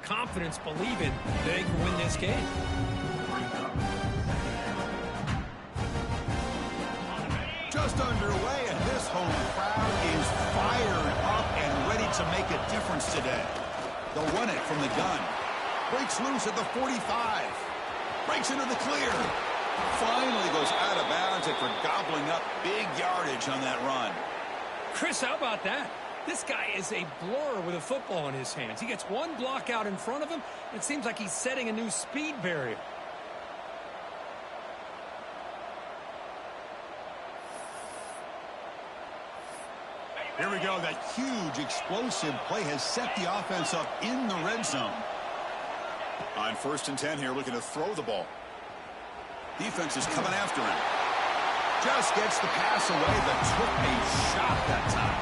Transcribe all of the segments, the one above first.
confidence, believing they can win this game. Just underway, and this home crowd is fired up and ready to make a difference today. They'll run it from the gun. Breaks loose at the 45. Breaks into the clear. Finally goes out of bounds after gobbling up big yardage on that run. Chris, how about that? This guy is a blur with a football in his hands. He gets one block out in front of him. It seems like he's setting a new speed barrier. Here we go. That huge explosive play has set the offense up in the red zone. On 1st and 10 here, looking to throw the ball. Defense is coming after him. Just gets the pass away, but took a shot that time.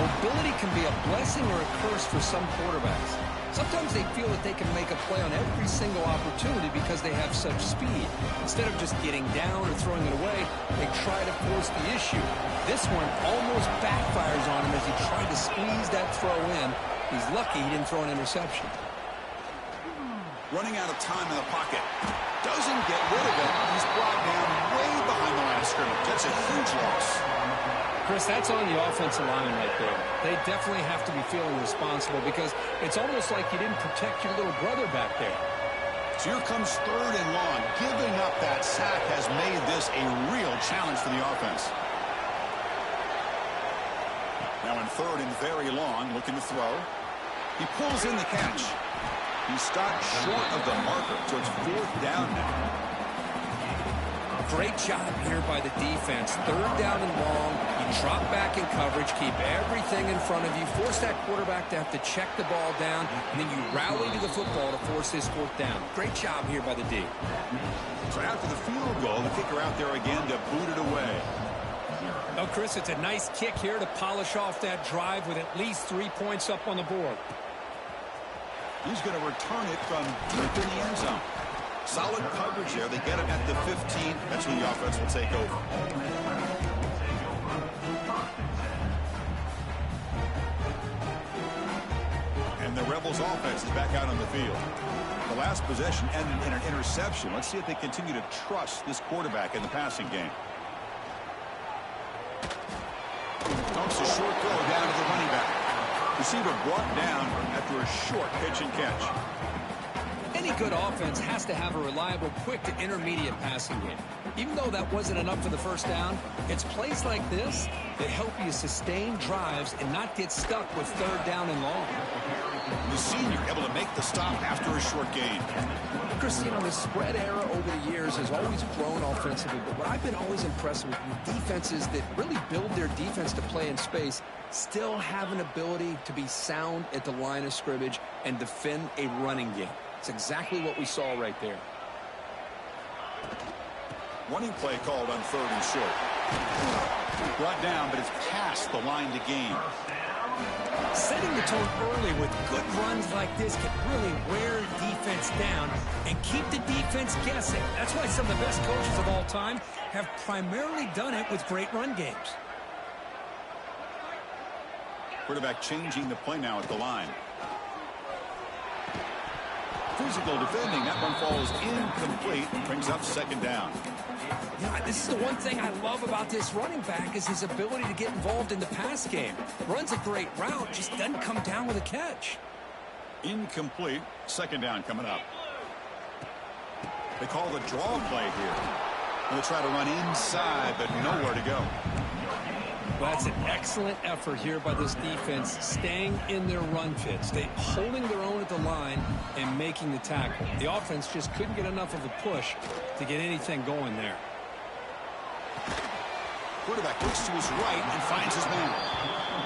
Mobility can be a blessing or a curse for some quarterbacks. Sometimes they feel that they can make a play on every single opportunity because they have such speed. Instead of just getting down or throwing it away, they try to force the issue. This one almost backfires on him as he tried to squeeze that throw in. He's lucky he didn't throw an interception. Running out of time in the pocket. Doesn't get rid of it. He's brought down way behind the line of scrimmage. That's a huge loss. Chris, that's on the offensive line right there. They definitely have to be feeling responsible because it's almost like you didn't protect your little brother back there. So here comes 3rd and long. Giving up that sack has made this a real challenge for the offense. Now in 3rd and very long, looking to throw. He pulls in the catch. He stopped short of the marker, so it's 4th down now. Great job here by the defense. 3rd down and long. You drop back in coverage, keep everything in front of you, force that quarterback to have to check the ball down, and then you rally to the football to force this 4th down. Great job here by the D. So after the field goal, the kicker out there again to boot it away. Oh, Chris, it's a nice kick here to polish off that drive with at least 3 points up on the board. He's going to return it from deep in the end zone. Solid coverage there. They get him at the 15. That's when the offense will take over. And the Rebels offense is back out on the field. The last possession ended in an interception. Let's see if they continue to trust this quarterback in the passing game. Dumps a short throw down to the running back. Receiver brought down after a short pitch and catch. Any good offense has to have a reliable, quick to intermediate passing game. Even though that wasn't enough for the 1st down, it's plays like this that help you sustain drives and not get stuck with 3rd down and long. The senior able to make the stop after a short gain. Christine, the spread era over the years has always grown offensively, but what I've been always impressed with defenses that really build their defense to play in space still have an ability to be sound at the line of scrimmage and defend a running game. It's exactly what we saw right there. Running play called on 3rd and short. Brought down, but it's past the line to gain. Setting the tone early with good runs like this can really wear defense down and keep the defense guessing. That's why some of the best coaches of all time have primarily done it with great run games. Quarterback changing the play now at the line. Physical defending. That one falls incomplete. Brings up 2nd down. Yeah, this is the one thing I love about this running back is his ability to get involved in the pass game. Runs a great route, just doesn't come down with a catch. Incomplete. 2nd down coming up. They call the draw play here. They'll try to run inside, but nowhere to go. Well, that's an excellent effort here by this defense, staying in their run fit, holding their own at the line and making the tackle. The offense just couldn't get enough of a push to get anything going there. Quarterback looks to his right and finds his man.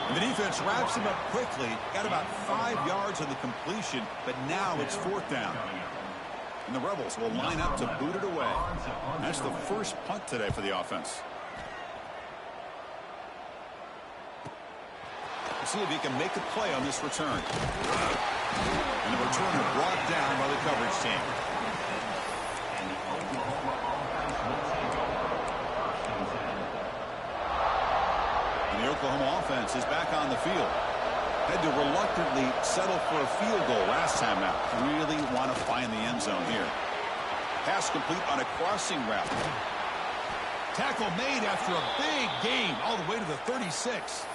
And the defense wraps him up quickly. Got about 5 yards on the completion, but now it's 4th down. And the Rebels will line up to boot it away. That's the first punt today for the offense. See if he can make a play on this return. And the returner brought down by the coverage team. And the Oklahoma offense is back on the field. Had to reluctantly settle for a field goal last time out. Really want to find the end zone here. Pass complete on a crossing route. Tackle made after a big gain all the way to the 36.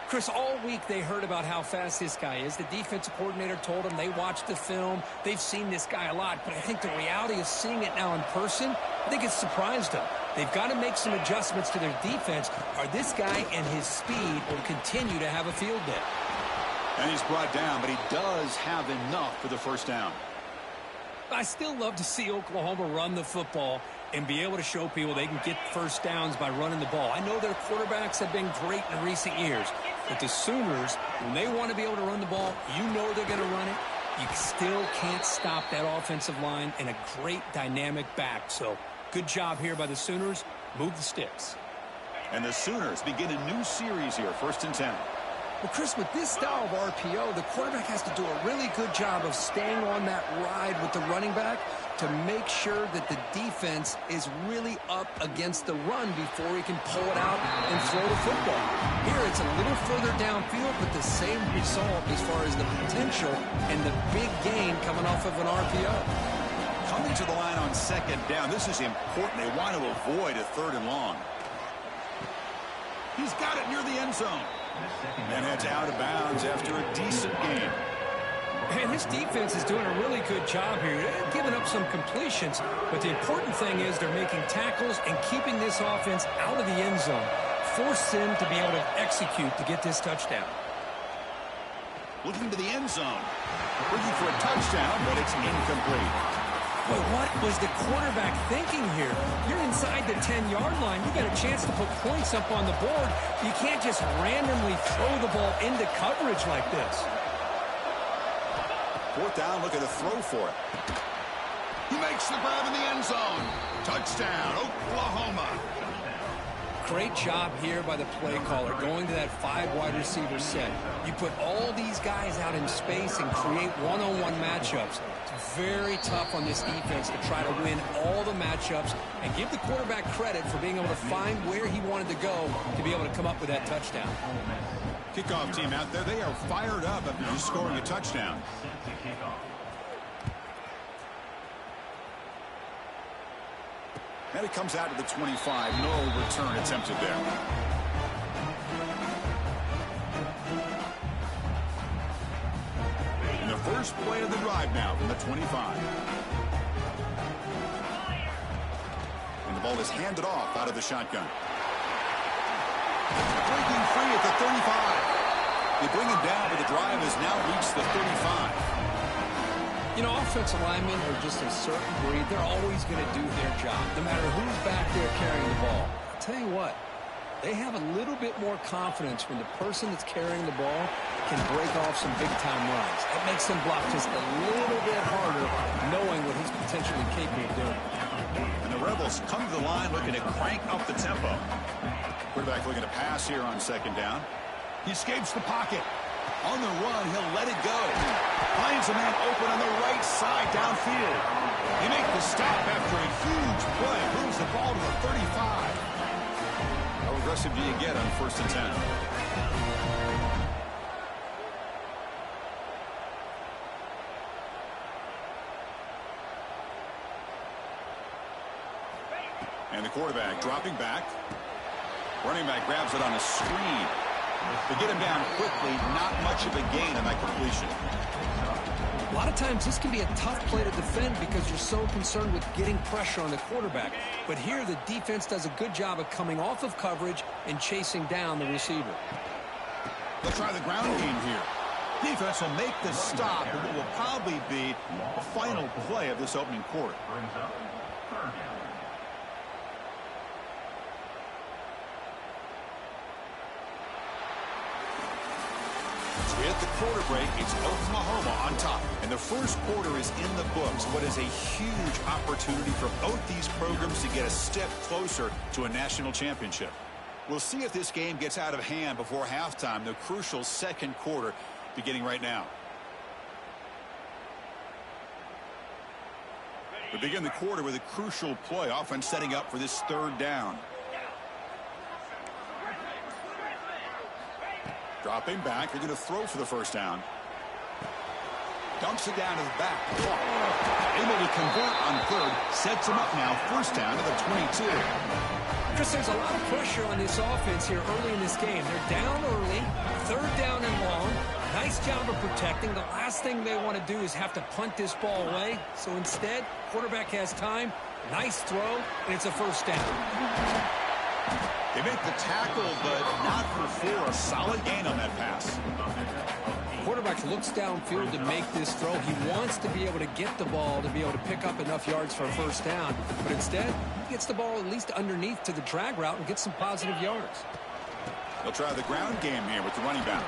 Chris, all week they heard about how fast this guy is. The defensive coordinator told them they watched the film. They've seen this guy a lot, but I think the reality of seeing it now in person, I think it's surprised them. They've got to make some adjustments to their defense, or this guy and his speed will continue to have a field day. And he's brought down, but he does have enough for the first down. I still love to see Oklahoma run the football and be able to show people they can get first downs by running the ball. I know their quarterbacks have been great in recent years, but the Sooners, when they want to be able to run the ball, you know they're going to run it. You still can't stop that offensive line and a great dynamic back. So good job here by the Sooners. Move the sticks. And the Sooners begin a new series here, 1st and 10. Well, Chris, with this style of RPO, the quarterback has to do a really good job of staying on that ride with the running back to make sure that the defense is really up against the run before he can pull it out and throw the football. Here, it's a little further downfield, but the same result as far as the potential and the big gain coming off of an RPO. Coming to the line on 2nd down, this is important. They want to avoid a 3rd and long. He's got it near the end zone. And heads out of bounds after a decent game. And this defense is doing a really good job here. They're giving up some completions, but the important thing is they're making tackles and keeping this offense out of the end zone. Force them to be able to execute to get this touchdown. Looking to the end zone. Looking for a touchdown, but it's incomplete. But what was the quarterback thinking here? You're inside the 10-yard line. You got a chance to put points up on the board. You can't just randomly throw the ball into coverage like this. 4th down, look at a throw for it. He makes the grab in the end zone. Touchdown, Oklahoma. Great job here by the play caller, going to that 5 wide receiver set. You put all these guys out in space and create one-on-one matchups. It's very tough on this defense to try to win all the matchups and give the quarterback credit for being able to find where he wanted to go to be able to come up with that touchdown. Kickoff team out there, they are fired up after just scoring a touchdown. And it comes out to the 25. No return attempted there. And the first play of the drive now from the 25. And the ball is handed off out of the shotgun. Breaking free at the 35. They bring him down, but the drive has now reached the 35. You know, offensive linemen are just a certain breed. They're always going to do their job, no matter who's back there carrying the ball. I'll tell you what, they have a little bit more confidence when the person that's carrying the ball can break off some big-time runs. That makes them block just a little bit harder, knowing what he's potentially capable of doing. And the Rebels come to the line looking to crank up the tempo. Quarterback looking to pass here on 2nd down. He escapes the pocket. On the run, he'll let it go. Finds a man open on the right side downfield. They make the stop after a huge play. Moves the ball to the 35. How aggressive do you get on 1st and 10? And the quarterback dropping back. Running back grabs it on a screen. They get him down quickly. Not much of a gain on that completion. A lot of times this can be a tough play to defend because you're so concerned with getting pressure on the quarterback. But here the defense does a good job of coming off of coverage and chasing down the receiver. They'll try the ground game here. Defense will make the stop in what will probably be the final play of this opening quarter. At the quarter break, it's Oklahoma on top. And the first quarter is in the books. What is a huge opportunity for both these programs to get a step closer to a national championship. We'll see if this game gets out of hand before halftime, the crucial 2nd quarter beginning right now. We begin the quarter with a crucial play, offense setting up for this 3rd down. Dropping back, they're going to throw for the first down. Dumps it down to the back. Able to convert on third. Sets him up now. First down to the 22. Chris, there's a lot of pressure on this offense here early in this game. They're down early, third down and long. Nice job of protecting. The last thing they want to do is have to punt this ball away. So instead, quarterback has time. Nice throw, and it's a first down. They make the tackle, but not for 4. A solid gain on that pass. Quarterback looks downfield to make this throw. He wants to be able to get the ball to be able to pick up enough yards for a first down. But instead, he gets the ball at least underneath to the drag route and gets some positive yards. They'll try the ground game here with the running back.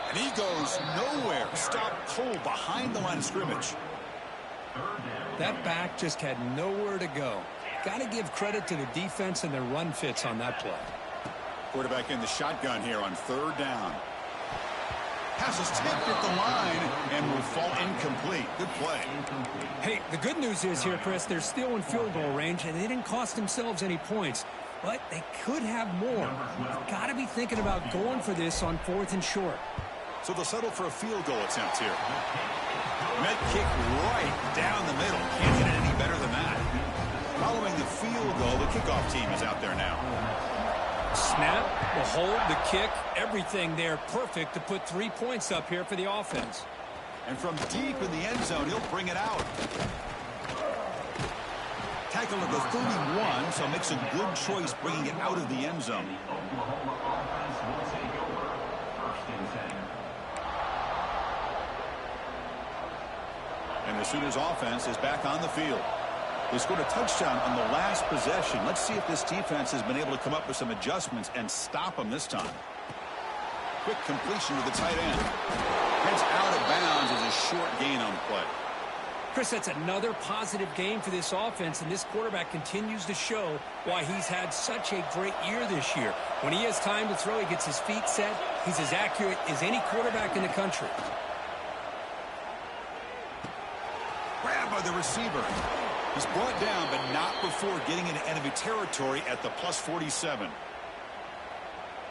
And he goes nowhere. Stop cold behind the line of scrimmage. That back just had nowhere to go. Got to give credit to the defense and their run fits on that play. Quarterback in the shotgun here on third down. Pass is tipped at the line and will fall incomplete. Good play. Hey, the good news is here, Chris, they're still in field goal range, and they didn't cost themselves any points. But they could have more. Got to be thinking about going for this on 4th and short. So they'll settle for a field goal attempt here. Met kick right down the middle. Can't get it any better than that. Following the field goal, the kickoff team is out there now. Snap, the hold, the kick, everything there perfect to put 3 points up here for the offense. And from deep in the end zone, he'll bring it out. Tackle at the 31, so makes a good choice bringing it out of the end zone. And the Sooners offense is back on the field. They scored a touchdown on the last possession. Let's see if this defense has been able to come up with some adjustments and stop them this time. Quick completion to the tight end. Gets out of bounds as a short gain on the play. Chris, that's another positive game for this offense, and this quarterback continues to show why he's had such a great year this year. When he has time to throw, he gets his feet set. He's as accurate as any quarterback in the country. Grabbed by the receiver. He's brought down, but not before getting into enemy territory at the plus 47.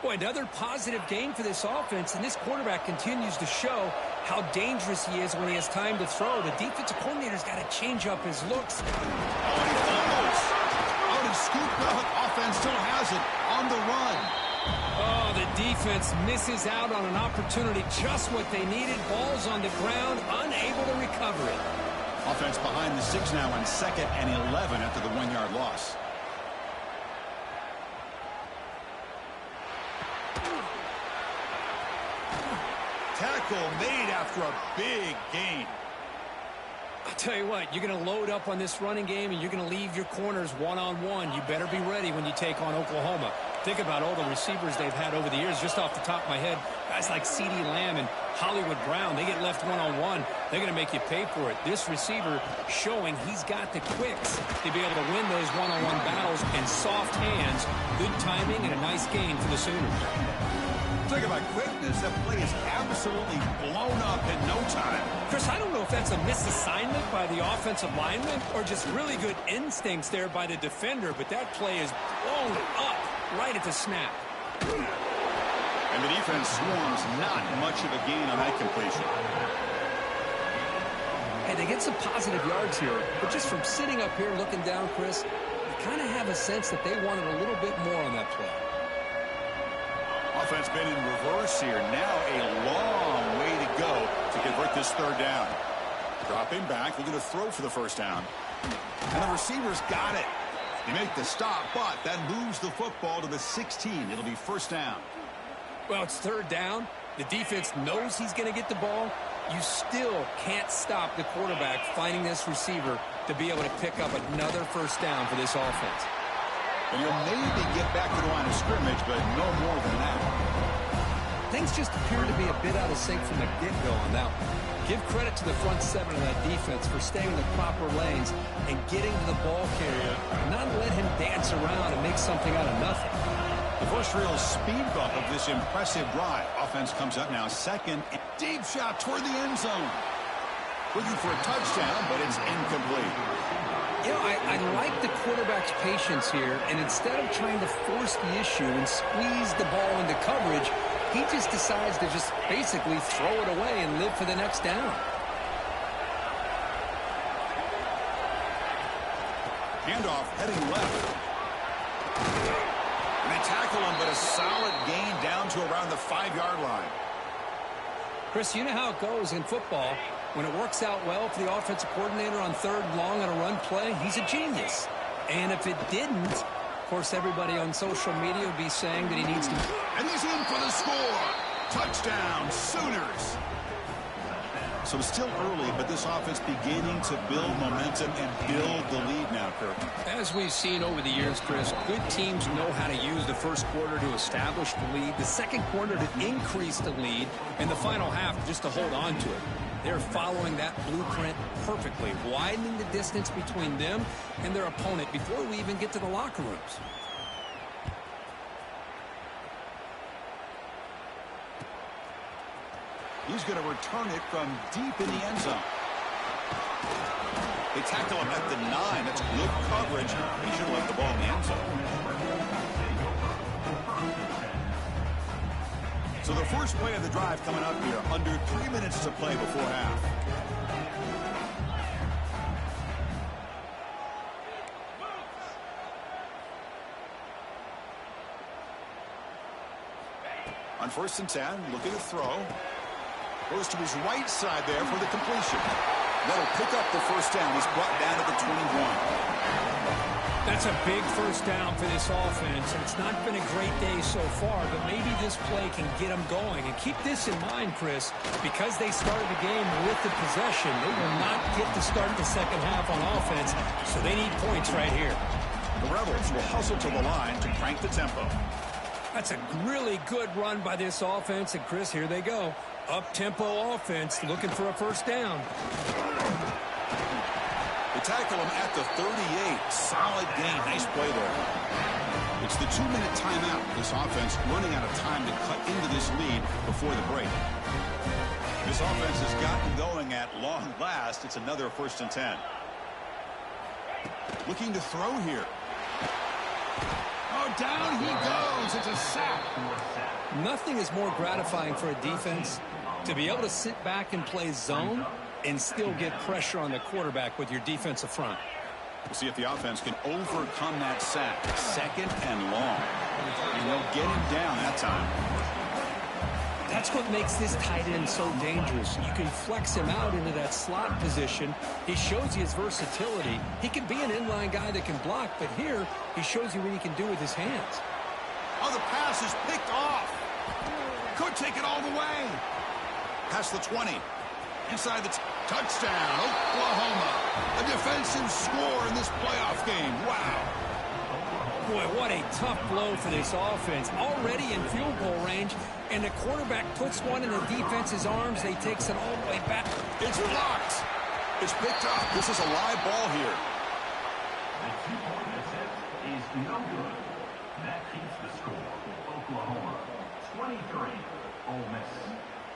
Boy, another positive game for this offense, and this quarterback continues to show how dangerous he is when he has time to throw. The defensive coordinator's got to change up his looks. Oh, and he fumbles. Oh, and he scooped the offense, still has it on the run. Oh, the defense misses out on an opportunity, just what they needed. Ball's on the ground, unable to recover it. Offense behind the 6 now on 2nd and 11 after the 1-yard loss. Tackle made after a big gain. I'll tell you what, you're going to load up on this running game and you're going to leave your corners one-on-one. You better be ready when you take on Oklahoma. Think about all the receivers they've had over the years. Just off the top of my head, guys like CeeDee Lamb and Hollywood Brown, they get left one-on-one. They're going to make you pay for it. This receiver showing he's got the quicks to be able to win those one-on-one battles and soft hands. Good timing and a nice gain for the Sooners. Talk about quickness. That play is absolutely blown up in no time. Chris, I don't know if that's a misassignment by the offensive lineman or just really good instincts there by the defender, but that play is blown up right at the snap. And the defense swarms, not much of a gain on that completion. Hey, they get some positive yards here, but just from sitting up here looking down, Chris, you kind of have a sense that they wanted a little bit more on that play. Offense been in reverse here. Now a long way to go to convert this 3rd down. Dropping back, looking to throw for the first down. And the receivers got it. They make the stop, but that moves the football to the 16. It'll be first down. Well, it's 3rd down. The defense knows he's going to get the ball. You still can't stop the quarterback finding this receiver to be able to pick up another first down for this offense. And he'll maybe get back to the line of scrimmage, but no more than that. Things just appear to be a bit out of sync from the get-go on that one. Give credit to the front 7 of that defense for staying in the proper lanes and getting to the ball carrier, not let him dance around and make something out of nothing. The first real speed bump of this impressive drive. Offense comes up now 2nd. Deep shot toward the end zone. Looking for a touchdown, but it's incomplete. You know, I like the quarterback's patience here, and instead of trying to force the issue and squeeze the ball into coverage, He just decides to just basically throw it away and live for the next down. Handoff heading left. And they tackle him, but a solid gain down to around the 5-yard line. Chris, you know how it goes in football. When it works out well for the offensive coordinator on 3rd and long on a run play, he's a genius. And if it didn't, of course, everybody on social media would be saying that he needs to... And he's in for the score. Touchdown, Sooners. So it's still early, but this offense beginning to build momentum and build the lead now, Kirk. As we've seen over the years, Chris, good teams know how to use the first quarter to establish the lead, the second quarter to increase the lead, and the final half just to hold on to it. They're following that blueprint perfectly, widening the distance between them and their opponent before we even get to the locker rooms. He's going to return it from deep in the end zone. They tackle him at the 9. That's good coverage. He should have left the ball in the end zone. So the first play of the drive coming up here. Under 3 minutes to play before half. On 1st and 10, looking to throw. Goes to his right side there for the completion. That'll pick up the first down. He's brought down to the 21. That's a big first down for this offense, and it's not been a great day so far, but maybe this play can get them going. And keep this in mind, Chris, because they started the game with the possession, they will not get to start the second half on offense, so they need points right here. The Rebels will hustle to the line to crank the tempo. That's a really good run by this offense, and Chris, here they go. Up-tempo offense looking for a first down. They tackle him at the 38. Solid gain. Nice play there. It's the 2-minute timeout. This offense running out of time to cut into this lead before the break. This offense has gotten going at long last. It's another 1st and 10. Looking to throw here. Oh, down he goes. It's a sack. Nothing is more gratifying for a defense to be able to sit back and play zone and still get pressure on the quarterback with your defensive front. We'll see if the offense can overcome that sack. 2nd and long. And they'll get him down that time. That's what makes this tight end so dangerous. You can flex him out into that slot position. He shows you his versatility. He can be an inline guy that can block, but here he shows you what he can do with his hands. Oh, the pass is picked off. Could take it all the way. Past the 20. Inside the touchdown, Oklahoma. A defensive score in this playoff game. Wow. Boy, what a tough blow for this offense. Already in field goal range, and the quarterback puts one in the defense's arms. They takes it all the way back. It's blocked. It's picked up. This is a live ball here. The 2-point attempt is no good. That keeps the score. Oklahoma 23, Ole Miss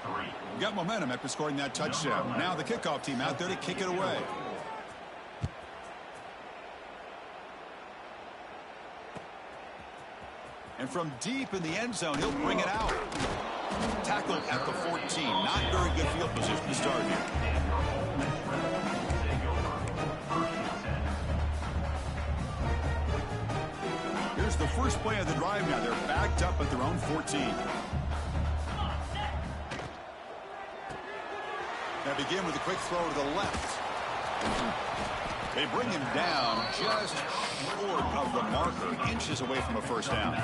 3. Got momentum after scoring that touchdown. Now the kickoff team out there to kick it away. And from deep in the end zone, he'll bring it out. Tackled at the 14. Not very good field position to start here. Here's the first play of the drive now. They're backed up at their own 14. Now begin with a quick throw to the left. They bring him down just short of the marker, inches away from a first down.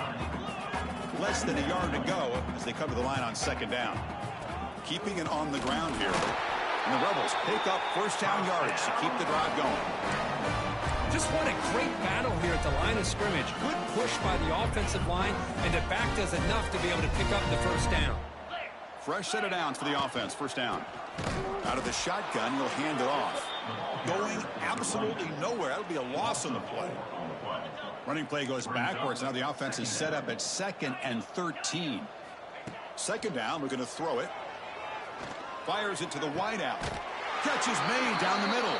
Less than a yard to go as they come to the line on 2nd down. Keeping it on the ground here. And the Rebels pick up first down yardage to keep the drive going. Just what a great battle here at the line of scrimmage. Good push by the offensive line, and the back does enough to be able to pick up the first down. Fresh set of downs for the offense. First down. Out of the shotgun, he'll hand it off. Going absolutely nowhere. That'll be a loss on the play. Running play goes backwards. Now the offense is set up at 2nd and 13. 2nd down. We're going to throw it. Fires it to the wideout. Catch is made down the middle.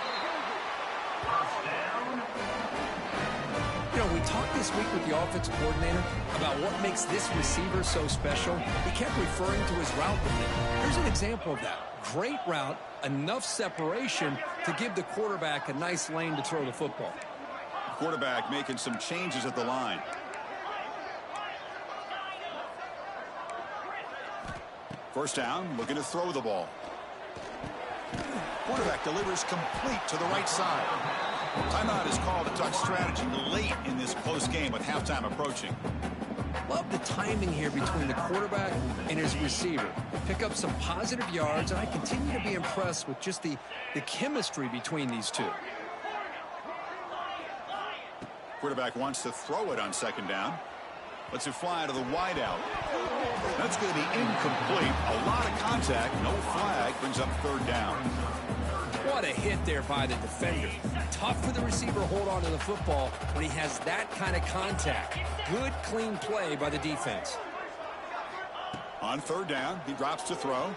You know, we talked this week with the offensive coordinator about what makes this receiver so special. He kept referring to his route running. Here's an example of that. Great route, enough separation to give the quarterback a nice lane to throw the football. Quarterback making some changes at the line. First down, looking to throw the ball. Quarterback delivers complete to the right side. Timeout is called to talk strategy late in this close game with halftime approaching. Love the timing here between the quarterback and his receiver. Pick up some positive yards, and I continue to be impressed with just the chemistry between these two. Quarterback wants to throw it on second down. Lets it fly to the wideout. That's going to be incomplete. A lot of contact, no flag, brings up third down. What a hit there by the defender. Tough for the receiver to hold on to the football when he has that kind of contact. Good, clean play by the defense. On third down, he drops to throw.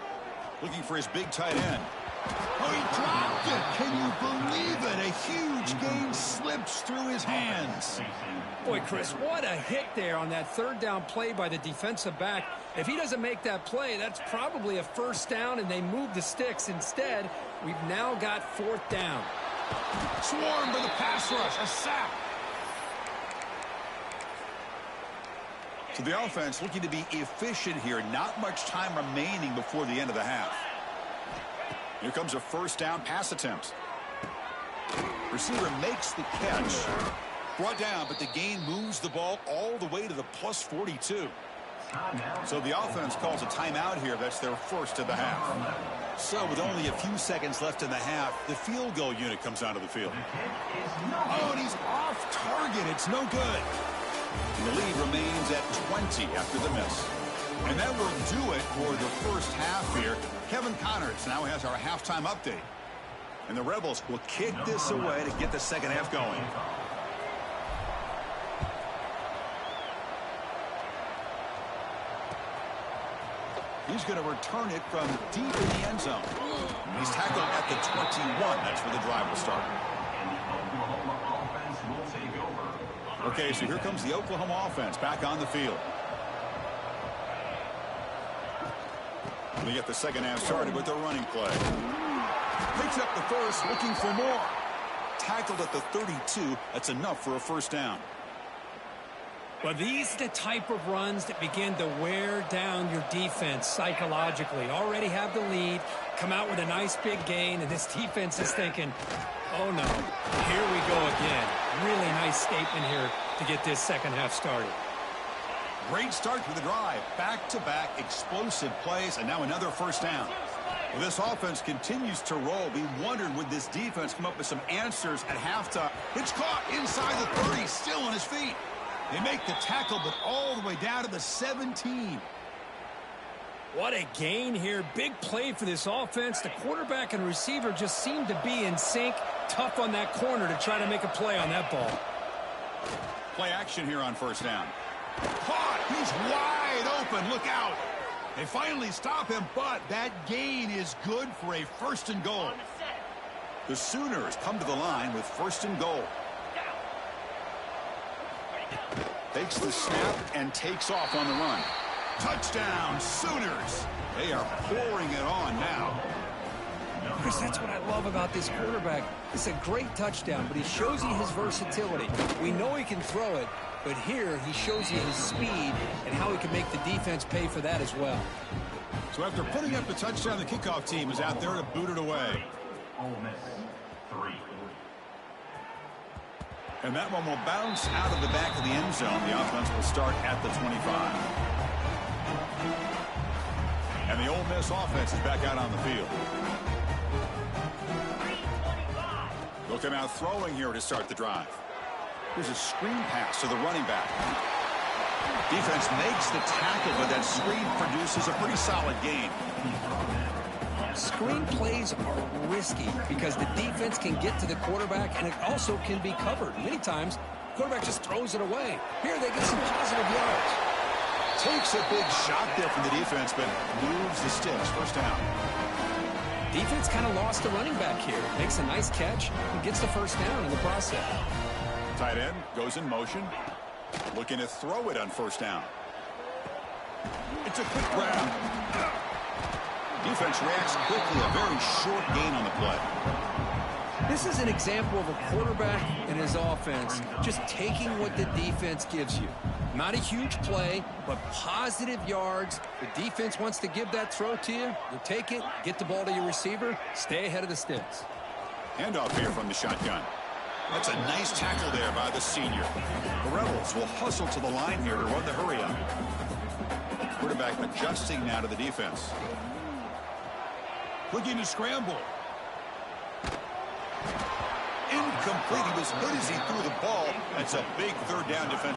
Looking for his big tight end. Oh, he dropped it. Can you believe it? A huge gain slips through his hands. Boy, Chris, what a hit there on that third down play by the defensive back. If he doesn't make that play, that's probably a first down, and they move the sticks. Instead, we've now got fourth down. Swarmed by the pass rush. A sack. So the offense looking to be efficient here. Not much time remaining before the end of the half. Here comes a first down pass attempt. Receiver makes the catch. Brought down, but the gain moves the ball all the way to the plus 42. So the offense calls a timeout here. That's their first of the half. So with only a few seconds left in the half, the field goal unit comes onto the field. Oh, and he's off target. It's no good. And the lead remains at 20 after the miss. And that will do it for the first half here. Kevin Connors now has our halftime update. And the Rebels will kick this away to get the second half going. He's going to return it from deep in the end zone. He's tackled at the 21. That's where the drive will start. Okay, so here comes the Oklahoma offense back on the field. We get the second half started with the running play. Picks up the first, looking for more. Tackled at the 32. That's enough for a first down. Well, these are the type of runs that begin to wear down your defense psychologically. Already have the lead, come out with a nice big gain, and this defense is thinking, oh no, here we go again. Really nice statement here to get this second half started. Great start to the drive. Back-to-back explosive plays, and now another first down. Well, this offense continues to roll. We wondered, would this defense come up with some answers at halftime? It's caught inside the 30, still on his feet. They make the tackle, but all the way down to the 17. What a gain here. Big play for this offense. The quarterback and receiver just seem to be in sync. Tough on that corner to try to make a play on that ball. Play action here on first down. Caught. He's wide open. Look out. They finally stop him, but that gain is good for a first and goal. The Sooners come to the line with first and goal. Takes the snap and takes off on the run. Touchdown, Sooners. They are pouring it on now. Chris, that's what I love about this quarterback. It's a great touchdown, but he shows you his versatility. We know he can throw it, but here he shows you his speed and how he can make the defense pay for that as well. So after putting up the touchdown, the kickoff team is out there to boot it away. Ole Miss, 3. And that one will bounce out of the back of the end zone. The offense will start at the 25. And the Ole Miss offense is back out on the field. They'll come out throwing here to start the drive. Here's a screen pass to the running back. Defense makes the tackle, but that screen produces a pretty solid gain. Screen plays are risky because the defense can get to the quarterback, and it also can be covered. Many times, the quarterback just throws it away. Here they get some positive yards. Takes a big shot there from the defense, but moves the sticks. First down. Defense kind of lost the running back here. Makes a nice catch and gets the first down in the process. Tight end goes in motion. Looking to throw it on first down. It's a quick grab. Defense reacts quickly. A very short gain on the play. This is an example of a quarterback and his offense just taking what the defense gives you. Not a huge play, but positive yards. The defense wants to give that throw to you. You take it, get the ball to your receiver, stay ahead of the sticks. Handoff here from the shotgun. That's a nice tackle there by the senior. The Rebels will hustle to the line here to run the hurry up. Quarterback adjusting now to the defense. Looking to scramble. Incomplete. He was hit as he threw the ball. That's a big third down defensive.